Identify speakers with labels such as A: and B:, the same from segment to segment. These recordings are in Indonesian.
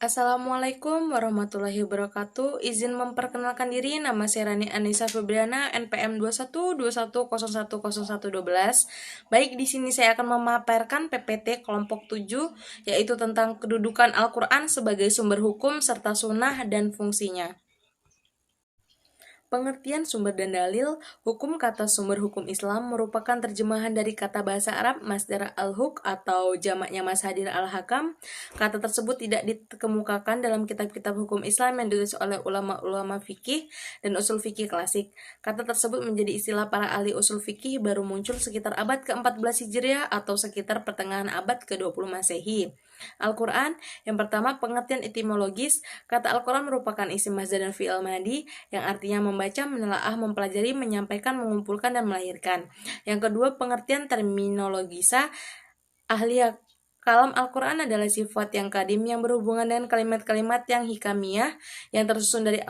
A: Assalamualaikum warahmatullahi wabarakatuh. Izin memperkenalkan diri, nama saya Rani Anissa Febriana, NPM 2121010112. Baik, di sini saya akan memaparkan PPT kelompok 7, yaitu tentang kedudukan Al-Quran sebagai sumber hukum serta sunnah dan fungsinya. Pengertian sumber dan dalil, hukum kata sumber hukum Islam merupakan terjemahan dari kata bahasa Arab masdar al-huk atau jamaknya mashadir al-hakam. Kata tersebut tidak dikemukakan dalam kitab-kitab hukum Islam yang ditulis oleh ulama-ulama fikih dan usul fikih klasik. Kata tersebut menjadi istilah para ahli usul fikih baru muncul sekitar abad ke-14 Hijriah atau sekitar pertengahan abad ke-20 Masehi. Al-Quran, yang pertama pengertian etimologis, kata Al-Quran merupakan isim masdar dan fi'il madi yang artinya membaca, menelaah, mempelajari, menyampaikan, mengumpulkan, dan melahirkan. Yang kedua pengertian terminologisa, ahli kalam Al-Quran adalah sifat yang kadim yang berhubungan dengan kalimat-kalimat yang hikamiah yang tersusun dari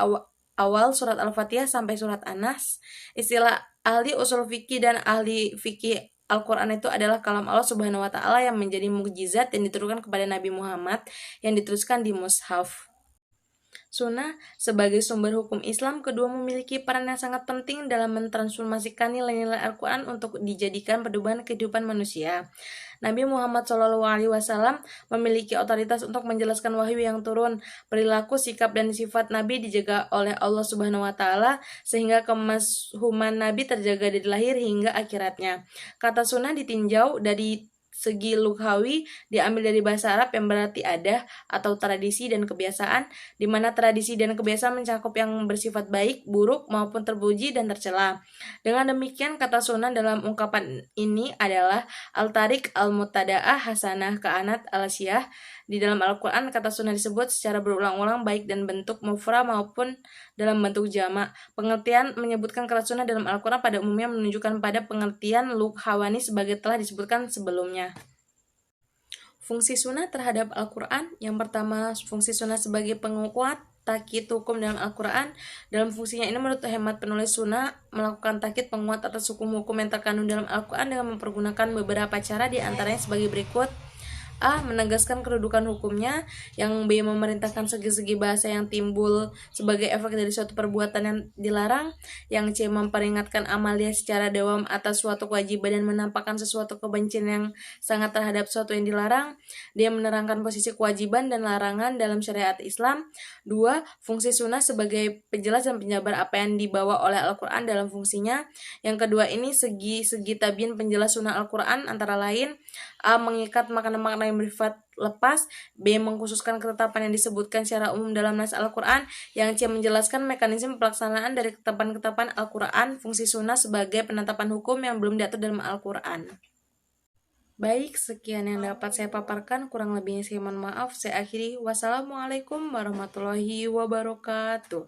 A: awal surat Al-Fatihah sampai surat An-Nas. Istilah ahli usul fikih dan ahli fikih Al-Quran itu adalah kalam Allah Subhanahu wa Ta'ala yang menjadi mukjizat yang diturunkan kepada Nabi Muhammad yang dituliskan di mushaf. Sunnah sebagai sumber hukum Islam kedua memiliki peran yang sangat penting dalam mentransformasikan nilai-nilai Al-Quran untuk dijadikan pedoman kehidupan manusia. Nabi Muhammad SAW memiliki otoritas untuk menjelaskan wahyu yang turun. Perilaku, sikap, dan sifat Nabi dijaga oleh Allah Subhanahu wa Ta'ala sehingga kemasyhuman Nabi terjaga dari lahir hingga akhiratnya. Kata sunnah ditinjau dari segi lughawi diambil dari bahasa Arab yang berarti adah atau tradisi dan kebiasaan, di mana tradisi dan kebiasaan mencakup yang bersifat baik, buruk, maupun terpuji dan tercela. Dengan demikian, kata sunnah dalam ungkapan ini adalah al-tarik, al-mutada'ah, hasanah, ka'anat, al-syiah. Di dalam Al-Quran, kata sunnah disebut secara berulang-ulang baik dan bentuk mufrad maupun dalam bentuk jamak. Pengertian menyebutkan kata sunnah dalam Al-Quran pada umumnya menunjukkan pada pengertian lughawani sebagai telah disebutkan sebelumnya. Fungsi sunnah terhadap Al-Quran. Yang pertama, fungsi sunnah sebagai penguat takyid hukum dalam Al-Quran. Dalam fungsinya ini menurut hemat penulis sunnah melakukan takyid penguat atas hukum-hukum yang terkandung dalam Al-Quran dengan mempergunakan beberapa cara, di antaranya sebagai berikut. A. Menegaskan kedudukan hukumnya. Yang B. Memerintahkan segi-segi bahasa yang timbul sebagai efek dari suatu perbuatan yang dilarang. Yang C. Memperingatkan amalia secara dawam atas suatu kewajiban dan menampakkan sesuatu kebencian yang sangat terhadap suatu yang dilarang. D. Menerangkan posisi kewajiban dan larangan dalam syariat Islam. 2. Fungsi sunnah sebagai penjelas dan penjabar apa yang dibawa oleh Al-Quran dalam fungsinya. Yang kedua ini segi-segi tabyin penjelas sunnah Al-Quran antara lain A. Mengikat makna-makna yang bersifat lepas. B. Mengkhususkan ketetapan yang disebutkan secara umum dalam nas Al-Quran. Yang C. Menjelaskan mekanisme pelaksanaan dari ketetapan-ketetapan Al-Quran. Fungsi sunnah sebagai penetapan hukum yang belum diatur dalam Al-Quran. Baik, sekian yang dapat saya paparkan. Kurang lebihnya saya mohon maaf. Saya akhiri. Wassalamualaikum warahmatullahi wabarakatuh.